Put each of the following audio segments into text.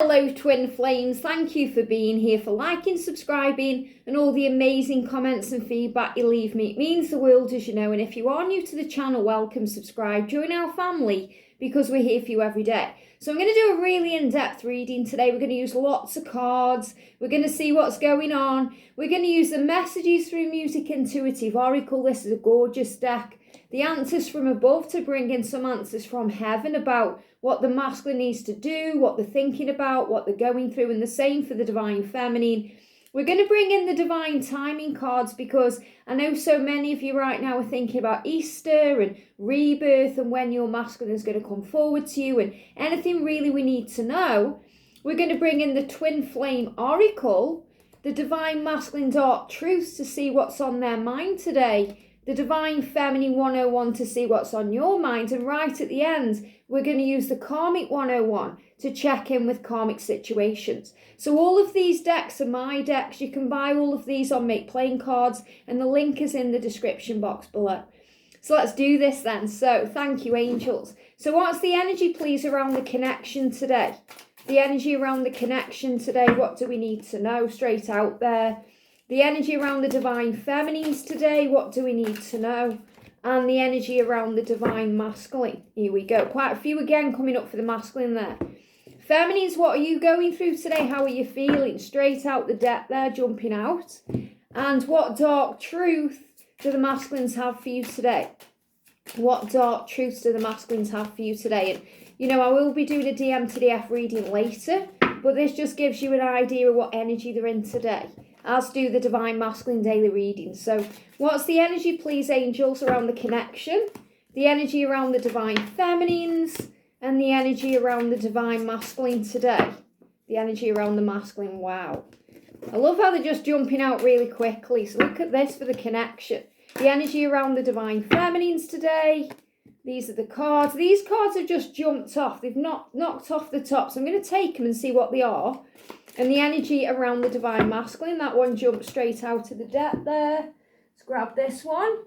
Hello twin flames, thank you for being here, for liking, subscribing and all the amazing comments and feedback you leave me. It means the world, as you know, and if you are new to the channel, welcome, subscribe, join our family because we're here for you every day. So I'm going to do a really in-depth reading today. We're going to use lots of cards, we're going to see what's going on, we're going to use the Messages Through Music Intuitive Oracle. This is a gorgeous deck. The answers from above to bring in some answers from heaven about what the masculine needs to do, what they're thinking about, what they're going through, and the same for the divine feminine. We're going to bring in the divine timing cards because I know so many of you right now are thinking about Easter and rebirth and when your masculine is going to come forward to you and anything really we need to know. We're going to bring in the twin flame oracle, the divine masculine dark truths to see what's on their mind today, the divine feminine 101 to see what's on your mind, and right at the end we're going to use the karmic 101 to check in with karmic situations. So all of these decks are my decks. You can buy all of these on Make Playing Cards and the link is in the description box below. So let's do this then. So thank you, angels. So what's the energy please around the connection today? The energy around the connection today, what do we need to know straight out there? The energy around the divine feminines today, what do we need to know? And the energy around the divine masculine. Here we go. Quite a few again coming up for the masculine there. Feminines, what are you going through today? How are you feeling? Straight out the deck there, jumping out. And what dark truth do the masculines have for you today? What dark truths do the masculines have for you today? And, you know, I will be doing a DM to DF reading later, but this just gives you an idea of what energy they're in today, as do the divine masculine daily readings. So what's the energy please, angels, around the connection, the energy around the divine feminines, and the energy around the divine masculine today? The energy around the masculine. Wow, I love how they're just jumping out really quickly. So look at this for the connection, the energy around the divine feminines today. These are the cards. These cards have just jumped off. They've not knocked off the top. So I'm going to take them and see what they are. And the energy around the divine masculine, that one jumped straight out of the deck there. Let's grab this one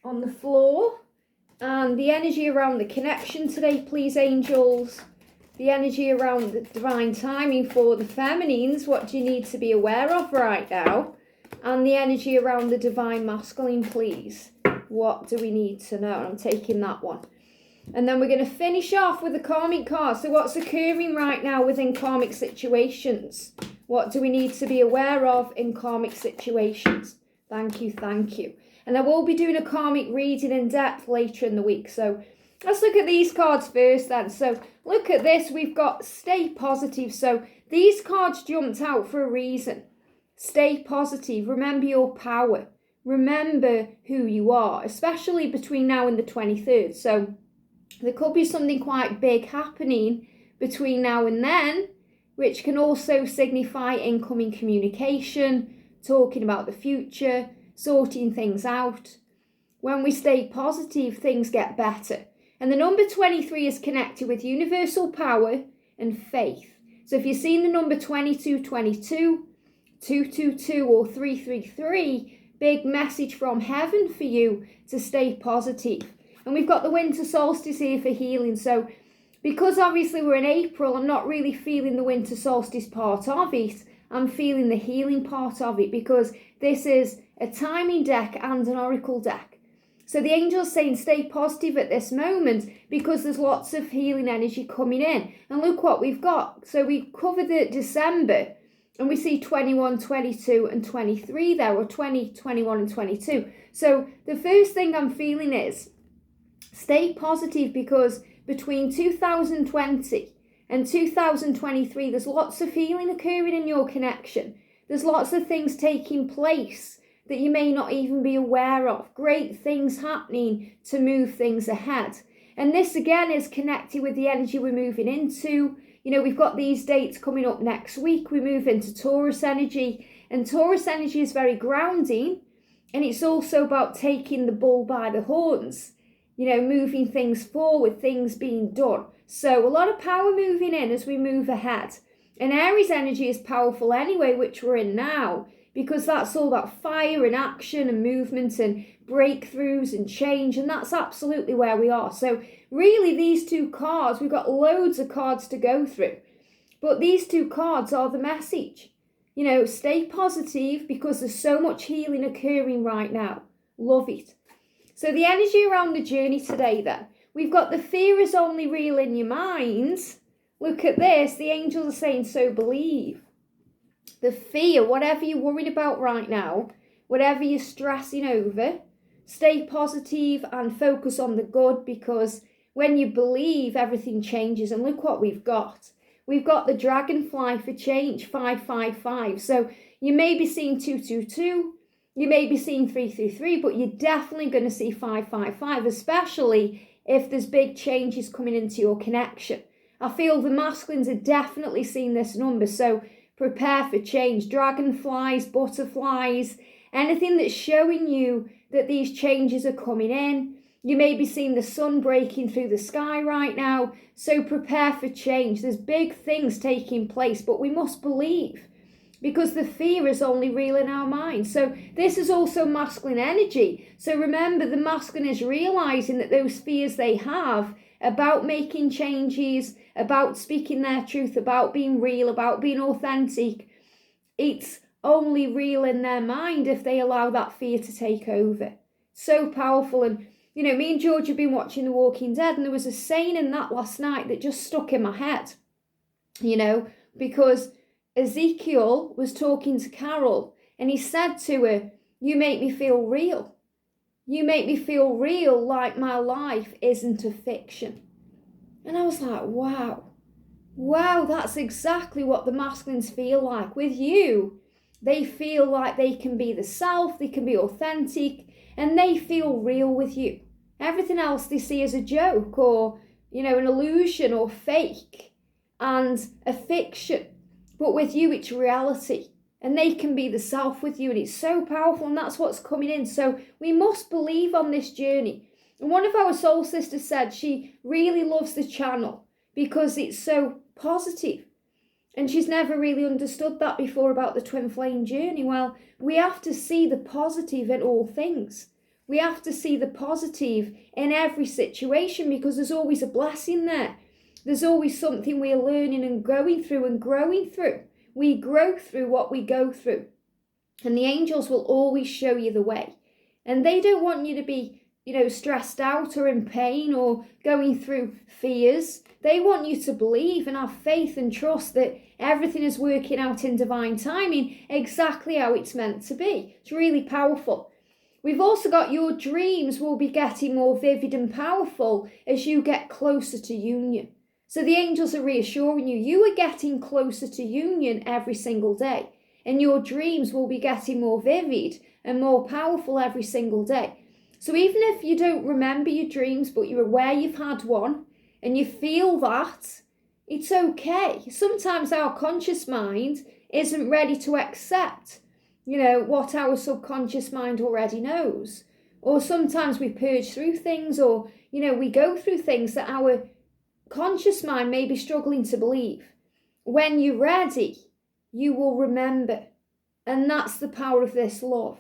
on the floor. And the energy around the connection today, please, angels. The energy around the divine timing for the feminines. What do you need to be aware of right now? And the energy around the divine masculine, please. What do we need to know? I'm taking that one. And then we're going to finish off with the karmic card. So what's occurring right now within karmic situations? What do we need to be aware of in karmic situations? Thank you, thank you. And I will be doing a karmic reading in depth later in the week. So let's look at these cards first then. So look at this. We've got stay positive. So these cards jumped out for a reason. Stay positive. Remember your power. Remember who you are, especially between now and the 23rd. So there could be something quite big happening between now and then, which can also signify incoming communication, talking about the future, sorting things out. When we stay positive, things get better. And the number 23 is connected with universal power and faith. So if you've seen the number 2222, 222 or 333, big message from heaven for you to stay positive. And we've got the winter solstice here for healing. So because obviously we're in April, I'm not really feeling the winter solstice part of it. I'm feeling the healing part of it because this is a timing deck and an oracle deck. So the angel's saying stay positive at this moment because there's lots of healing energy coming in. And look what we've got. So we covered the December and we see 21, 22 and 23 there, or 20, 21 and 22. So the first thing I'm feeling is stay positive because between 2020 and 2023, there's lots of healing occurring in your connection. There's lots of things taking place that you may not even be aware of. Great things happening to move things ahead. And this again is connected with the energy we're moving into. You know, we've got these dates coming up next week. We move into Taurus energy. And Taurus energy is very grounding. And it's also about taking the bull by the horns. You know, moving things forward, things being done. So a lot of power moving in as we move ahead. And Aries energy is powerful anyway, which we're in now. Because that's all that fire and action and movement and breakthroughs and change. And that's absolutely where we are. So really these two cards, we've got loads of cards to go through. But these two cards are the message. You know, stay positive because there's so much healing occurring right now. Love it. So the energy around the journey today then. We've got the fear is only real in your mind. Look at this. The angels are saying, so believe. The fear, whatever you're worried about right now, whatever you're stressing over, stay positive and focus on the good, because when you believe, everything changes. And look what we've got. We've got the dragonfly for change, 555. So you may be seeing 222, you may be seeing 333, but you're definitely going to see 555, especially if there's big changes coming into your connection. I feel the masculines are definitely seeing this number, so prepare for change. Dragonflies, butterflies, anything that's showing you that these changes are coming in. You may be seeing the sun breaking through the sky right now, so prepare for change. There's big things taking place, but we must believe, because the fear is only real in our mind. So this is also masculine energy. So remember, the masculine is realizing that those fears they have about making changes, about speaking their truth, about being real, about being authentic, it's only real in their mind if they allow that fear to take over. So powerful. And you know, me and George have been watching The Walking Dead, and there was a saying in that last night that just stuck in my head, you know, because Ezekiel was talking to Carol and he said to her, you make me feel real. You make me feel real, like my life isn't a fiction. And I was like, wow, that's exactly what the masculines feel like. With you, they feel like they can be the self, they can be authentic, and they feel real with you. Everything else they see as a joke or, you know, an illusion or fake and a fiction. But with you, it's reality. And they can be the self with you. And it's so powerful. And that's what's coming in. So we must believe on this journey. And one of our soul sisters said she really loves the channel because it's so positive. And she's never really understood that before about the twin flame journey. Well, we have to see the positive in all things. We have to see the positive in every situation, because there's always a blessing there. There's always something we're learning and growing through. We grow through what we go through. And the angels will always show you the way. And they don't want you to be, you know, stressed out or in pain or going through fears. They want you to believe and have faith and trust that everything is working out in divine timing exactly how it's meant to be. It's really powerful. We've also got your dreams will be getting more vivid and powerful as you get closer to union. So the angels are reassuring you, you are getting closer to union every single day. And your dreams will be getting more vivid and more powerful every single day. So even if you don't remember your dreams, but you're aware you've had one and you feel that, it's okay. Sometimes our conscious mind isn't ready to accept, you know, what our subconscious mind already knows. Or sometimes we purge through things, or, you know, we go through things that our conscious mind may be struggling to believe. When you're ready, you will remember. And that's the power of this love.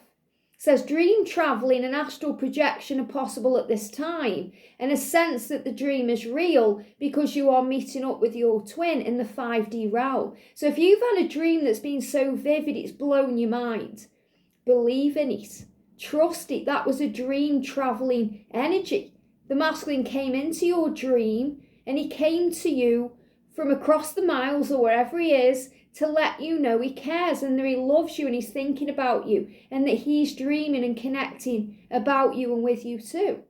It says dream traveling and astral projection are possible at this time, and a sense that the dream is real because you are meeting up with your twin in the 5D realm. So if you've had a dream that's been so vivid it's blown your mind, believe in it, trust it. That was a dream traveling energy. The masculine came into your dream and he came to you from across the miles or wherever he is to let you know he cares and that he loves you and he's thinking about you and that he's dreaming and connecting about you and with you too.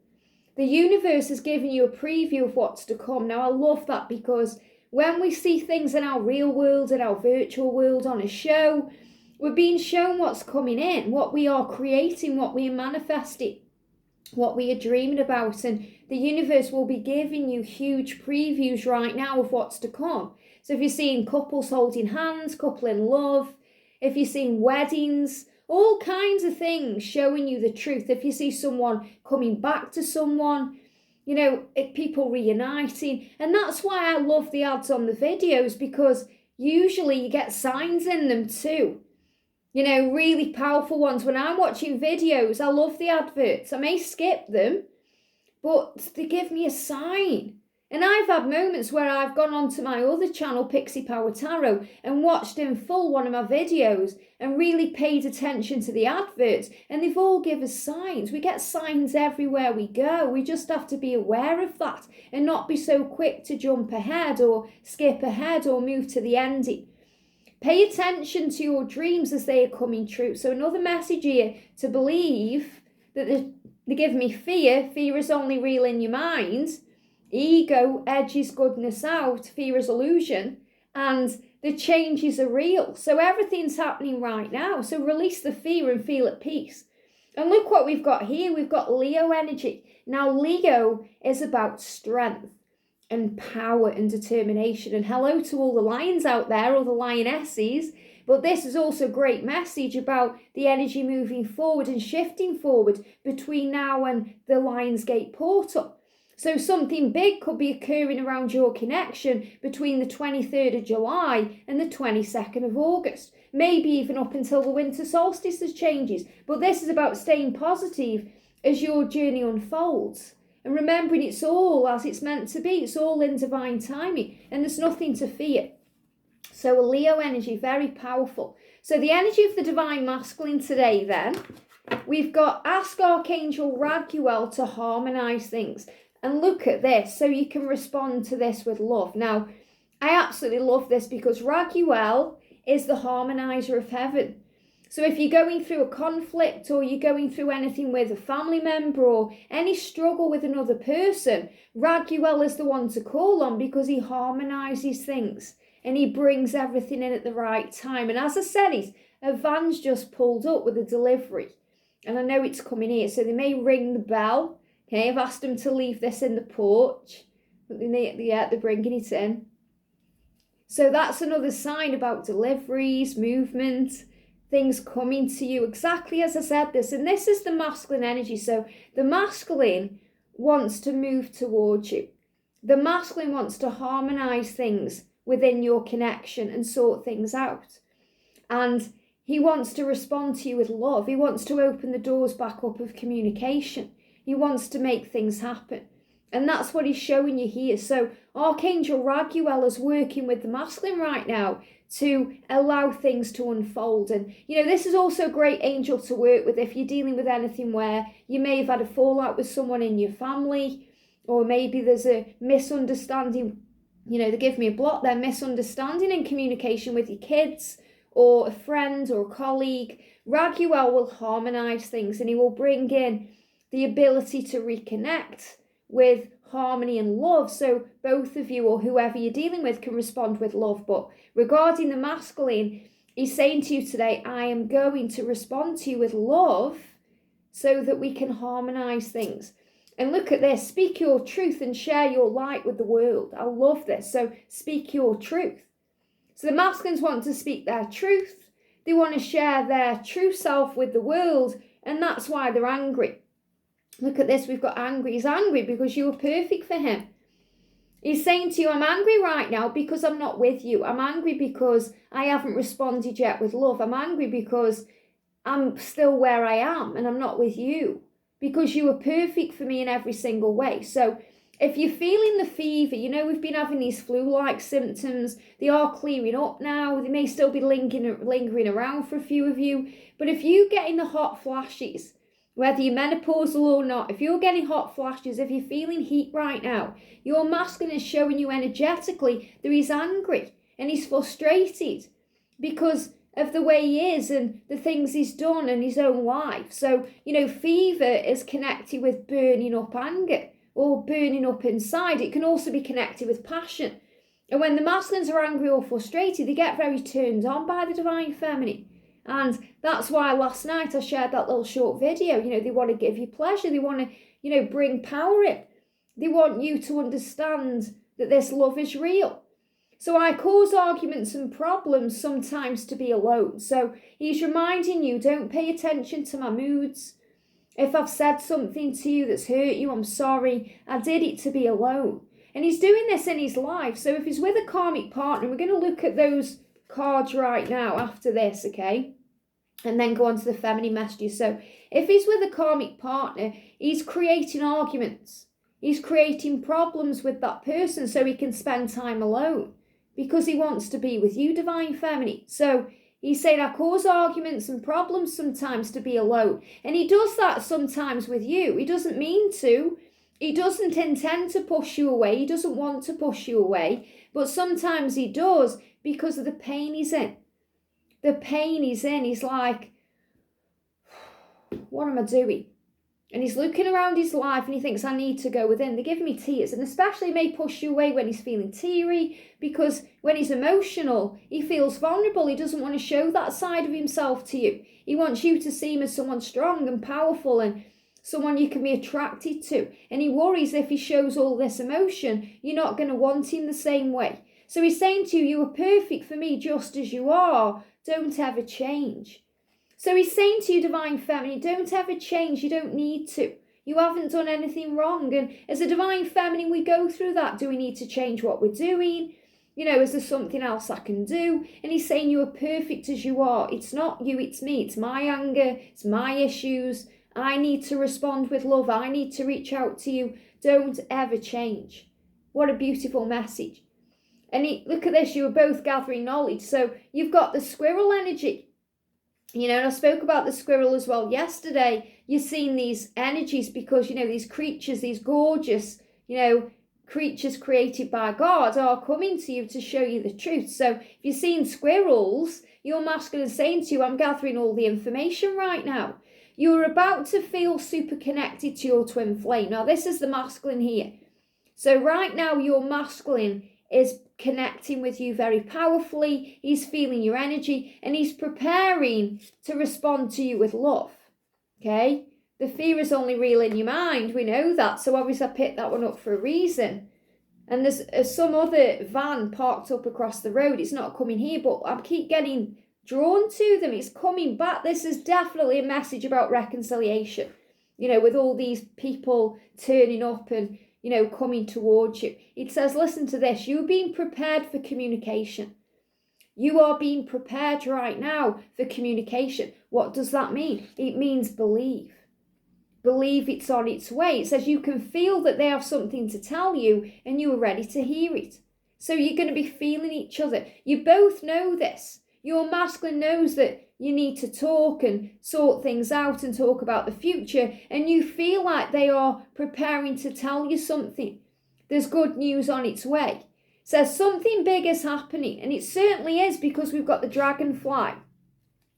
The universe has given you a preview of what's to come. Now, I love that, because when we see things in our real world, in our virtual world, on a show, we're being shown what's coming in, what we are creating, what we are manifesting, what we are dreaming about. And the universe will be giving you huge previews right now of what's to come. So if you're seeing couples holding hands, couple in love, if you're seeing weddings, all kinds of things showing you the truth. If you see someone coming back to someone, you know, people reuniting. And that's why I love the ads on the videos, because usually you get signs in them too. You know, really powerful ones. When I'm watching videos, I love the adverts. I may skip them, but they give me a sign. And I've had moments where I've gone onto my other channel, Pixie Power Tarot, and watched in full one of my videos and really paid attention to the adverts. And they've all given us signs. We get signs everywhere we go. We just have to be aware of that and not be so quick to jump ahead or skip ahead or move to the ending. Pay attention to your dreams as they are coming true. So another message here, to believe that they give me fear. Fear is only real in your mind. Ego edges goodness out, fear is illusion, and the changes are real. So everything's happening right now. So release the fear and feel at peace. And look what we've got here. We've got Leo energy. Now, Leo is about strength and power and determination. And hello to all the lions out there, all the lionesses. But this is also a great message about the energy moving forward and shifting forward between now and the Lionsgate portal. So something big could be occurring around your connection between the 23rd of July and the 22nd of August. Maybe even up until the winter solstice as changes. But this is about staying positive as your journey unfolds. And remembering it's all as it's meant to be. It's all in divine timing. And there's nothing to fear. So a Leo energy, very powerful. So the energy of the divine masculine today then. We've got ask Archangel Raguel to harmonise things. And look at this, so you can respond to this with love. Now, I absolutely love this because Raguel is the harmonizer of heaven. So if you're going through a conflict or you're going through anything with a family member or any struggle with another person, Raguel is the one to call on because he harmonizes things and he brings everything in at the right time. And as I said, a van's just pulled up with a delivery. And I know it's coming here, so they may ring the bell. Okay, I've asked them to leave this in the porch, but they're bringing it in. So that's another sign about deliveries, movement, things coming to you, exactly as I said this. And this is the masculine energy. So the masculine wants to move towards you. The masculine wants to harmonize things within your connection and sort things out. And he wants to respond to you with love. He wants to open the doors back up of communication. He wants to make things happen. And that's what he's showing you here. So Archangel Raguel is working with the masculine right now to allow things to unfold. And, this is also a great angel to work with if you're dealing with anything where you may have had a fallout with someone in your family, or maybe there's a misunderstanding. They give me a block there, misunderstanding in communication with your kids or a friend or a colleague. Raguel will harmonize things and he will bring in the ability to reconnect with harmony and love. So both of you or whoever you're dealing with can respond with love. But regarding the masculine, he's saying to you today, I am going to respond to you with love so that we can harmonize things. And look at this, speak your truth and share your light with the world. I love this. So speak your truth. So the masculines want to speak their truth. They want to share their true self with the world. And that's why they're angry. Look at this, we've got angry. He's angry because you were perfect for him. He's saying to you, I'm angry right now because I'm not with you. I'm angry because I haven't responded yet with love. I'm angry because I'm still where I am and I'm not with you. Because you were perfect for me in every single way. So if you're feeling the fever, we've been having these flu-like symptoms. They are clearing up now. They may still be lingering around for a few of you. But if you're getting the hot flashes, whether you're menopausal or not, if you're getting hot flashes, if you're feeling heat right now, your masculine is showing you energetically that he's angry and he's frustrated because of the way he is and the things he's done in his own life. So, fever is connected with burning up anger or burning up inside. It can also be connected with passion. And when the masculines are angry or frustrated, they get very turned on by the divine feminine. And that's why last night I shared that little short video. They want to give you pleasure. They want to, bring power in. They want you to understand that this love is real. So I cause arguments and problems sometimes to be alone. So he's reminding you, don't pay attention to my moods. If I've said something to you that's hurt you, I'm sorry. I did it to be alone. And he's doing this in his life. So if he's with a karmic partner, we're going to look at those cards right now after this, okay? And then go on to the feminine messages. So if he's with a karmic partner, he's creating arguments. He's creating problems with that person so he can spend time alone because he wants to be with you, Divine Feminine. So he's saying, I cause arguments and problems sometimes to be alone. And he does that sometimes with you. He doesn't mean to. He doesn't intend to push you away. He doesn't want to push you away. But sometimes he does because of the pain he's in. The pain he's in. He's like, what am I doing? And he's looking around his life and he thinks, I need to go within. They're giving me tears. And especially may push you away when he's feeling teary, because when he's emotional, he feels vulnerable. He doesn't want to show that side of himself to you. He wants you to see him as someone strong and powerful and someone you can be attracted to. And he worries if he shows all this emotion, you're not going to want him the same way. So he's saying to you, you are perfect for me just as you are. Don't ever change. So he's saying to you, Divine Feminine, don't ever change. You don't need to. You haven't done anything wrong. And as a Divine Feminine, we go through that. Do we need to change what we're doing? You know, is there something else I can do? And he's saying you are perfect as you are. It's not you, it's me. It's my anger. It's my issues. I need to respond with love. I need to reach out to you. Don't ever change. What a beautiful message. And look at this. You were both gathering knowledge. So you've got the squirrel energy. You know, and I spoke about the squirrel as well yesterday. You're seeing these energies because, you know, these creatures, these gorgeous, you know, creatures created by God are coming to you to show you the truth. So if you're seeing squirrels, your masculine is saying to you, I'm gathering all the information right now. You're about to feel super connected to your twin flame. Now, this is the masculine here. So right now, your masculine is connecting with you very powerfully. He's feeling your energy and he's preparing to respond to you with love. Okay? The fear is only real in your mind. We know that. So obviously I picked that one up for a reason. And there's some other van parked up across the road. It's not coming here, but I keep getting drawn to them. It's coming back. This is definitely a message about reconciliation. You know, with all these people turning up and, you know, coming towards you. It says, listen to this. You're being prepared for communication. You are being prepared right now for communication. What does that mean? It means believe. Believe it's on its way. It says you can feel that they have something to tell you and you are ready to hear it. So you're going to be feeling each other. You both know this. Your masculine knows that you need to talk and sort things out and talk about the future, and you feel like they are preparing to tell you something. There's good news on its way. It says something big is happening, and it certainly is because we've got the dragonfly.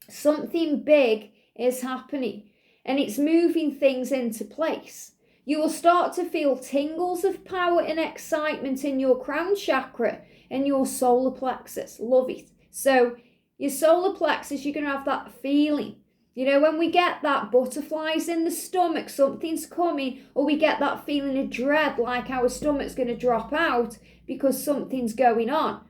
Something big is happening, and it's moving things into place. You will start to feel tingles of power and excitement in your crown chakra and your solar plexus. Love it. So your solar plexus, you're going to have that feeling. You know, when we get that butterflies in the stomach, something's coming, or we get that feeling of dread, like our stomach's going to drop out because something's going on.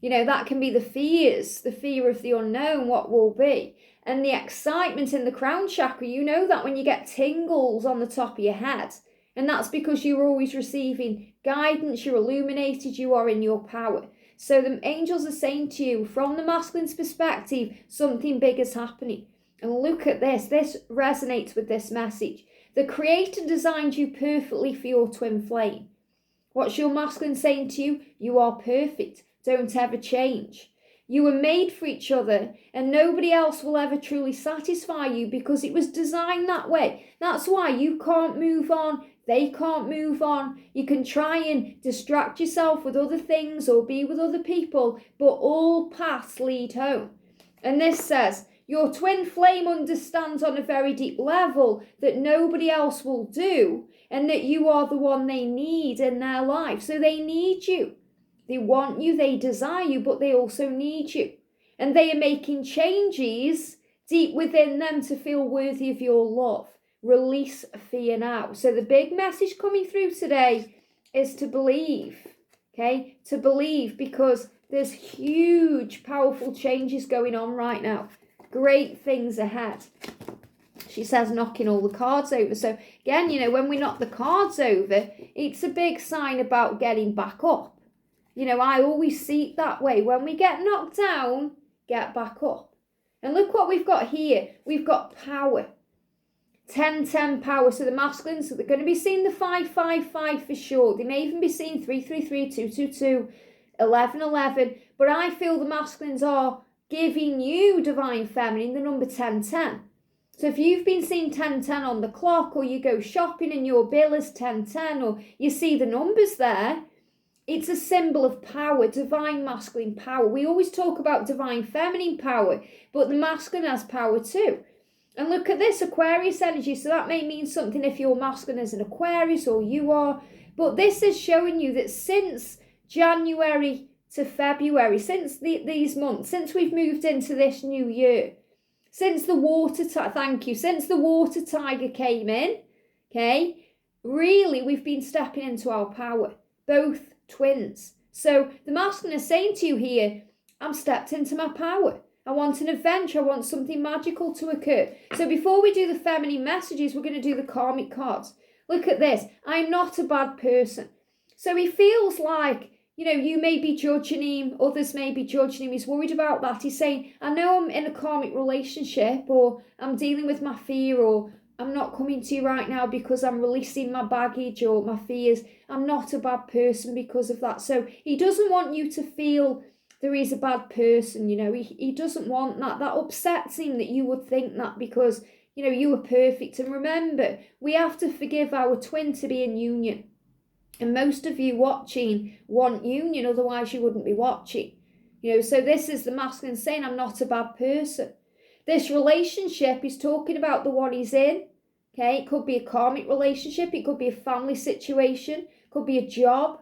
You know, that can be the fears, the fear of the unknown, what will be. And the excitement in the crown chakra, you know that when you get tingles on the top of your head. And that's because you're always receiving guidance, you're illuminated, you are in your power. So the angels are saying to you, from the masculine's perspective, something big is happening. And look at this. This resonates with this message. The Creator designed you perfectly for your twin flame. What's your masculine saying to you? You are perfect. Don't ever change. You were made for each other, and nobody else will ever truly satisfy you because it was designed that way. That's why you can't move on. They can't move on. You can try and distract yourself with other things or be with other people, but all paths lead home. And this says, your twin flame understands on a very deep level that nobody else will do and that you are the one they need in their life. So they need you. They want you, they desire you, but they also need you. And they are making changes deep within them to feel worthy of your love. Release fear now. So the big message coming through today is to believe, okay? To believe, because there's huge, powerful changes going on right now. Great things ahead. She says knocking all the cards over. So again, you know, when we knock the cards over, it's a big sign about getting back up. You know, I always see it that way. When we get knocked down, get back up. And look what we've got here. We've got power. 10-10 power. So the masculines, they're going to be seeing the 5-5-5 for sure. They may even be seeing 3-3-3, 2-2-2, 11-11. But I feel the masculines are giving you divine feminine, the number 10-10. So if you've been seeing 10-10 on the clock, or you go shopping and your bill is 10-10, or you see the numbers there, it's a symbol of power, divine masculine power. We always talk about divine feminine power, but the masculine has power too. And look at this, Aquarius energy. So that may mean something if you're masculine as an Aquarius, or you are. But this is showing you that since January to February, since these months, since we've moved into this new year, since the water tiger came in, okay, really we've been stepping into our power, both twins. So the masculine is saying to you here, I'm stepped into my power. I want an adventure. I want something magical to occur. So before we do the feminine messages, we're going to do the karmic cards. Look at this. I'm not a bad person. So he feels like, you may be judging him, others may be judging him. He's worried about that. He's saying, I know I'm in a karmic relationship, or I'm dealing with my fear, or I'm not coming to you right now because I'm releasing my baggage or my fears. I'm not a bad person because of that. So he doesn't want you to feel that he's a bad person, He doesn't want that. That upsets him that you would think that, because, you were perfect. And remember, we have to forgive our twin to be in union. And most of you watching want union, otherwise you wouldn't be watching. So this is the masculine saying, I'm not a bad person. This relationship is talking about the one he's in. Okay, it could be a karmic relationship, it could be a family situation, it could be a job.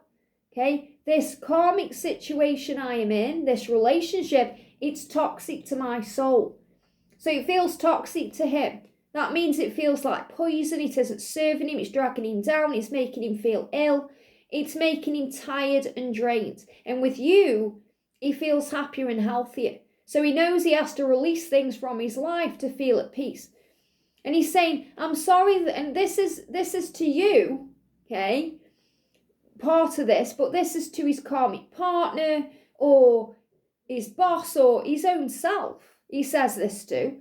Okay, this karmic situation I am in, this relationship, it's toxic to my soul. So it feels toxic to him. That means it feels like poison. It isn't serving him. It's dragging him down. It's making him feel ill. It's making him tired and drained. And with you, he feels happier and healthier. So he knows he has to release things from his life to feel at peace. And he's saying, I'm sorry, and this is to you, okay, part of this, but this is to his karmic partner or his boss or his own self. He says this to.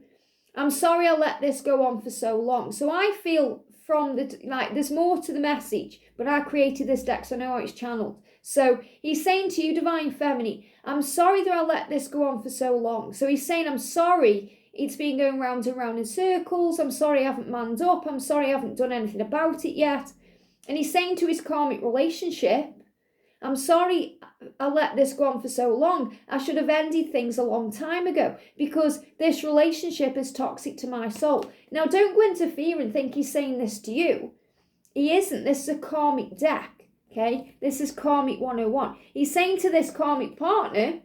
I'm sorry I let this go on for so long. So I feel from there's more to the message, but I created this deck so I know how it's channeled. So he's saying to you, divine feminine, I'm sorry that I let this go on for so long. So he's saying, I'm sorry it's been going round and round in circles. I'm sorry I haven't manned up. I'm sorry I haven't done anything about it yet. And he's saying to his karmic relationship, I'm sorry I let this go on for so long. I should have ended things a long time ago because this relationship is toxic to my soul. Now, don't go into fear and think he's saying this to you. He isn't. This is a karmic deck, okay? This is Karmic 101. He's saying to this karmic partner,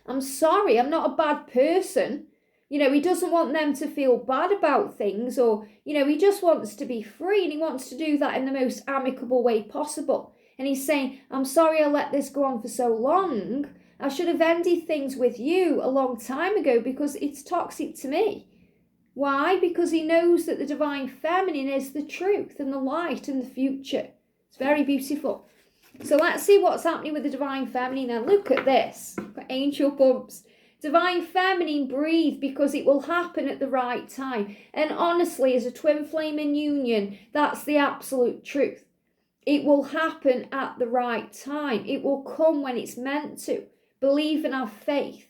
I'm sorry, I'm not a bad person. He doesn't want them to feel bad about things or, he just wants to be free and he wants to do that in the most amicable way possible. And he's saying, I'm sorry I let this go on for so long. I should have ended things with you a long time ago because it's toxic to me. Why? Because he knows that the divine feminine is the truth and the light and the future. It's very beautiful. So let's see what's happening with the divine feminine. Now look at this. Got angel bumps. Divine feminine, breathe because it will happen at the right time. And honestly, as a twin flame in union, that's the absolute truth. It will happen at the right time. It will come when it's meant to. Believe and have faith.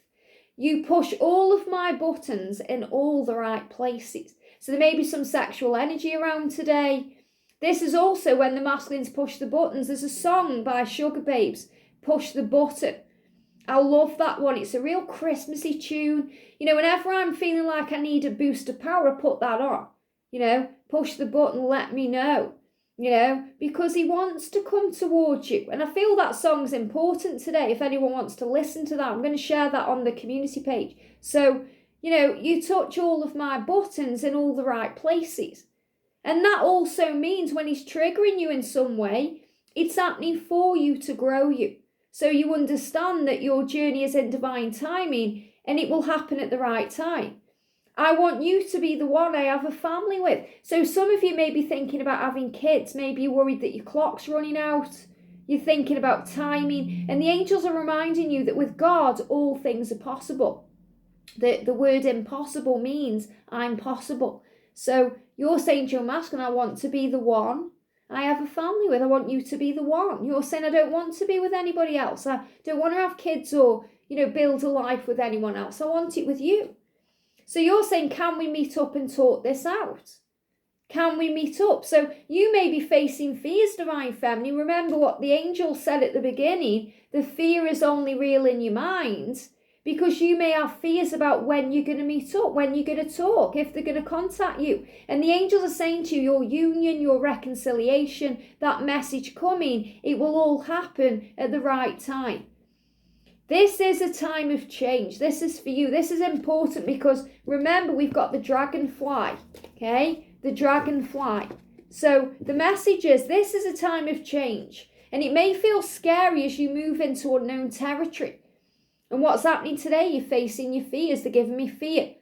You push all of my buttons in all the right places. So there may be some sexual energy around today. This is also when the masculines push the buttons. There's a song by Sugar Babes, Push the Button. I love that one. It's a real Christmassy tune. Whenever I'm feeling like I need a boost of power, I put that on. Push the button, let me know. Because he wants to come towards you. And I feel that song's important today. If anyone wants to listen to that, I'm going to share that on the community page. So, you touch all of my buttons in all the right places. And that also means when he's triggering you in some way, it's happening for you to grow you. So you understand that your journey is in divine timing and it will happen at the right time. I want you to be the one I have a family with. So some of you may be thinking about having kids. Maybe you're worried that your clock's running out. You're thinking about timing. And the angels are reminding you that with God, all things are possible. The word impossible means I'm possible. So you're saying to your masculine, I want to be the one I have a family with. I want you to be the one. You're saying, I don't want to be with anybody else. I don't want to have kids or, build a life with anyone else. I want it with you. So you're saying, can we meet up and talk this out? Can we meet up? So you may be facing fears, divine feminine. Remember what the angel said at the beginning. The fear is only real in your mind, because you may have fears about when you're going to meet up, when you're going to talk, if they're going to contact you. And the angels are saying to you, your union, your reconciliation, that message coming, it will all happen at the right time. This is a time of change. This is for you. This is important because remember, we've got the dragonfly, okay? The dragonfly. So the message is, this is a time of change. And it may feel scary as you move into unknown territory. And what's happening today? You're facing your fears. They're giving me fear.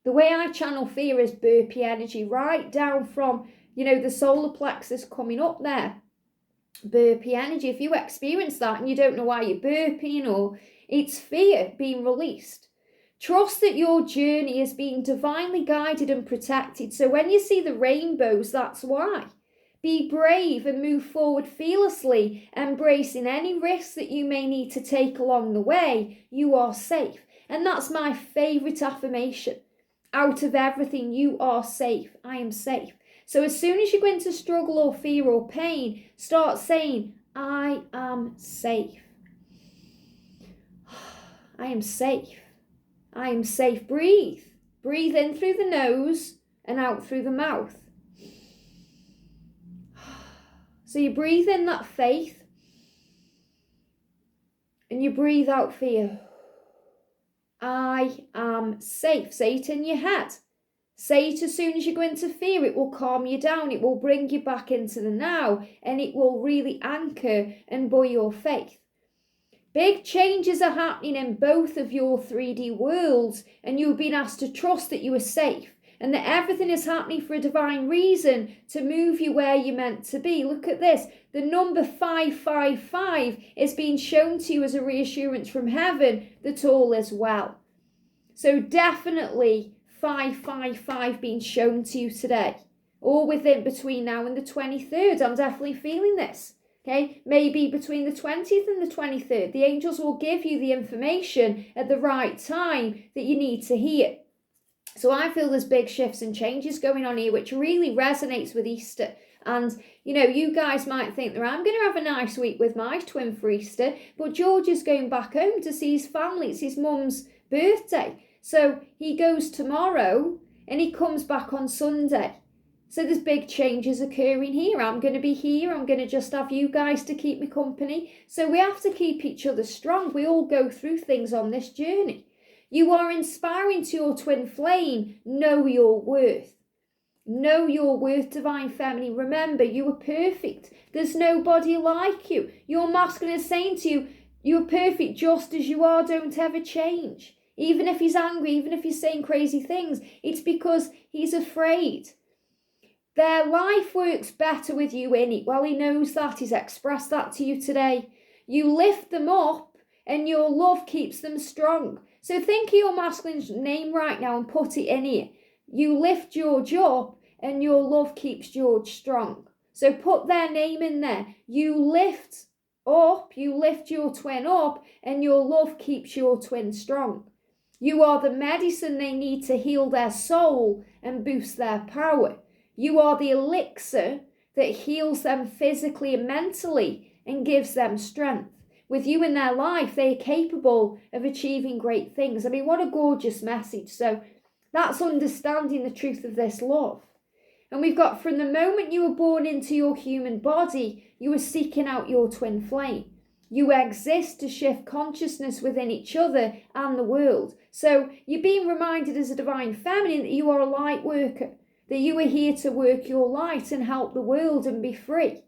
The way I channel fear is burpee energy, right down from, the solar plexus coming up there. Burpee energy. If you experience that and you don't know why you're burping, or it's fear being released. Trust that your journey is being divinely guided and protected. So when you see the rainbows, that's why. Be brave and move forward fearlessly, embracing any risks that you may need to take along the way. You are safe. And that's my favourite affirmation. Out of everything, you are safe. I am safe. So as soon as you go into struggle or fear or pain, start saying, I am safe. I am safe. I am safe. Breathe. Breathe in through the nose and out through the mouth. So you breathe in that faith and you breathe out fear. I am safe. Say it in your head. Say it as soon as you go into fear. It will calm you down. It will bring you back into the now, and it will really anchor and buoy your faith. Big changes are happening in both of your 3D worlds, and you've been asked to trust that you are safe and that everything is happening for a divine reason to move you where you're meant to be. Look at this. The number 555 is being shown to you as a reassurance from heaven that all is well. So definitely 555 being shown to you today, or within between now and the 23rd. I'm definitely feeling this. Okay, maybe between the 20th and the 23rd, the angels will give you the information at the right time that you need to hear. So I feel there's big shifts and changes going on here, which really resonates with Easter. And, you guys might think that I'm going to have a nice week with my twin for Easter, but George is going back home to see his family. It's his mum's birthday. So he goes tomorrow and he comes back on Sunday. So there's big changes occurring here. I'm going to be here. I'm going to just have you guys to keep me company. So we have to keep each other strong. We all go through things on this journey. You are inspiring to your twin flame. Know your worth. Know your worth, divine feminine. Remember, you are perfect. There's nobody like you. Your masculine is saying to you, you're perfect just as you are. Don't ever change. Even if he's angry, even if he's saying crazy things, it's because he's afraid. Their life works better with you in it. Well, he knows that. He's expressed that to you today. You lift them up and your love keeps them strong. So think of your masculine's name right now and put it in here. You lift George up and your love keeps George strong. So put their name in there. You lift up, you lift your twin up, and your love keeps your twin strong. You are the medicine they need to heal their soul and boost their power. You are the elixir that heals them physically and mentally and gives them strength. With you in their life, they are capable of achieving great things. I mean, what a gorgeous message. So that's understanding the truth of this love. And we've got, from the moment you were born into your human body, you were seeking out your twin flame. You exist to shift consciousness within each other and the world. So you're being reminded as a divine feminine that you are a light worker, that you are here to work your light and help the world and be free.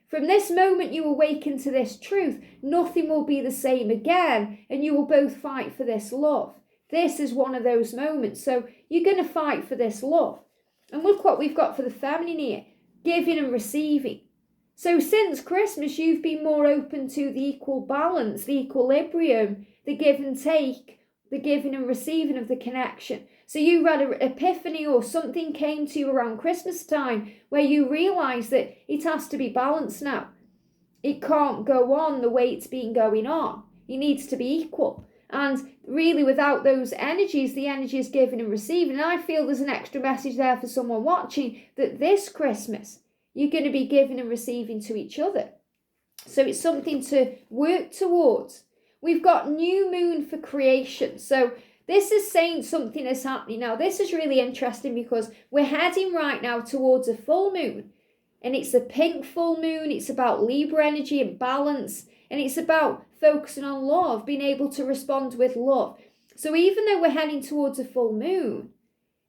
From this moment you awaken to this truth, nothing will be the same again, and you will both fight for this love. This is one of those moments. So you're going to fight for this love. And look what we've got for the feminine here, giving and receiving. So since Christmas, you've been more open to the equal balance, the equilibrium, the give and take, the giving and receiving of the connection. So you had an epiphany or something came to you around Christmas time where you realise that it has to be balanced now. It can't go on the way it's been going on. It needs to be equal. And really without those energies, the energy is giving and receiving. And I feel there's an extra message there for someone watching that this Christmas, you're going to be giving and receiving to each other. So it's something to work towards. We've got new moon for creation. So this is saying something is happening. Now, this is really interesting because we're heading right now towards a full moon. And it's a pink full moon. It's about Libra energy and balance. And it's about focusing on love, being able to respond with love. So even though we're heading towards a full moon,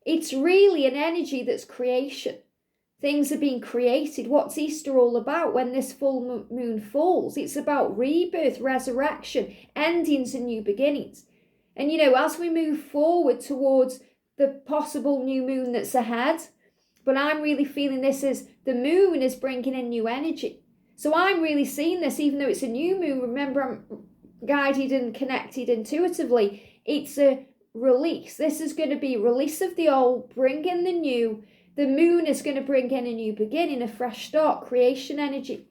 it's really an energy that's creation. Things are being created. What's Easter all about when this full moon falls? It's about rebirth, resurrection, endings and new beginnings. And as we move forward towards the possible new moon that's ahead, but I'm really feeling this is the moon is bringing in new energy. So I'm really seeing this, even though it's a new moon. Remember, I'm guided and connected intuitively. It's a release. This is going to be release of the old, bring in the new. The moon is going to bring in a new beginning, a fresh start, creation energy.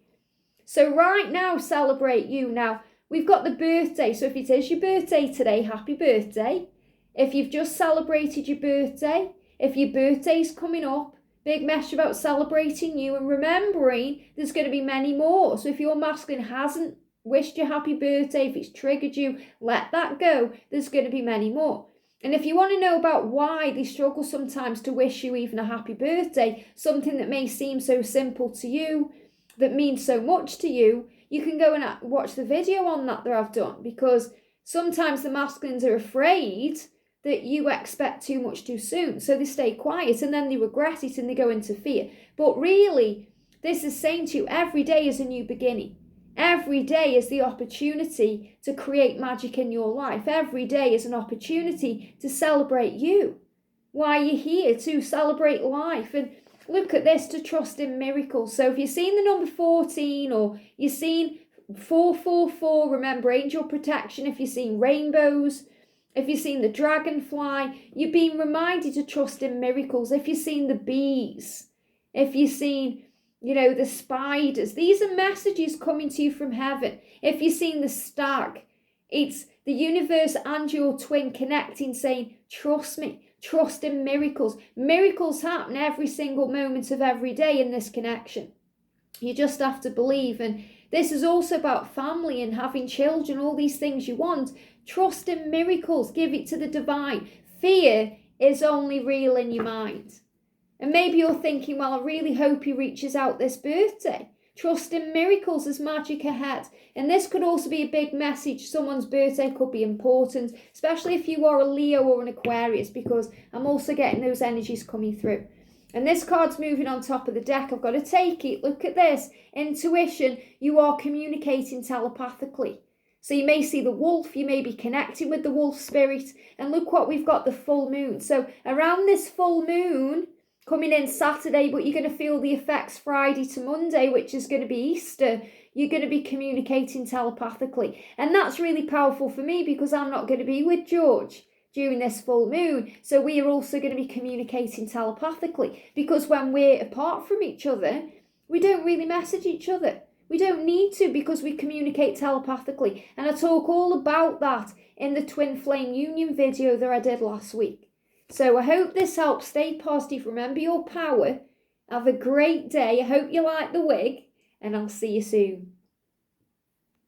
So right now, celebrate you. Now, we've got the birthday. So if it is your birthday today, happy birthday. If you've just celebrated your birthday, if your birthday's coming up, big message about celebrating you and remembering there's going to be many more. So if your masculine hasn't wished you happy birthday, if it's triggered you, let that go. There's going to be many more. And if you want to know about why they struggle sometimes to wish you even a happy birthday, something that may seem so simple to you, that means so much to you, you can go and watch the video on that I've done, because sometimes the masculines are afraid that you expect too much too soon. So they stay quiet and then they regret it and they go into fear. But really, this is saying to you, every day is a new beginning. Every day is the opportunity to create magic in your life. Every day is an opportunity to celebrate you. Why you're here to celebrate life. And look at this, to trust in miracles. So if you're seeing the number 14 or you're seeing 444, remember angel protection. If you're seeing rainbows, if you're seeing the dragonfly, you're being reminded to trust in miracles. If you're seeing the bees, if you're seeing the spiders, these are messages coming to you from heaven. If you're seeing the stag, it's the universe and your twin connecting, saying, trust me, trust in miracles. Miracles happen every single moment of every day in this connection. You just have to believe. And this is also about family and having children, all these things you want. Trust in miracles, give it to the divine. Fear is only real in your mind. And maybe you're thinking, well, I really hope he reaches out this birthday. Trust in miracles, there's magic ahead. And this could also be a big message. Someone's birthday could be important, especially if you are a Leo or an Aquarius, because I'm also getting those energies coming through. And this card's moving on top of the deck. I've got to take it. Look at this. Intuition, you are communicating telepathically. So you may see the wolf, you may be connecting with the wolf spirit. And look what we've got, the full moon. So around this full moon, coming in Saturday, but you're going to feel the effects Friday to Monday, which is going to be Easter. You're going to be communicating telepathically. And that's really powerful for me because I'm not going to be with George during this full moon. So we are also going to be communicating telepathically, because when we're apart from each other, we don't really message each other. We don't need to, because we communicate telepathically. And I talk all about that in the Twin Flame Union video that I did last week. So I hope this helps. Stay positive. Remember your power. Have a great day. I hope you like the wig, and I'll see you soon.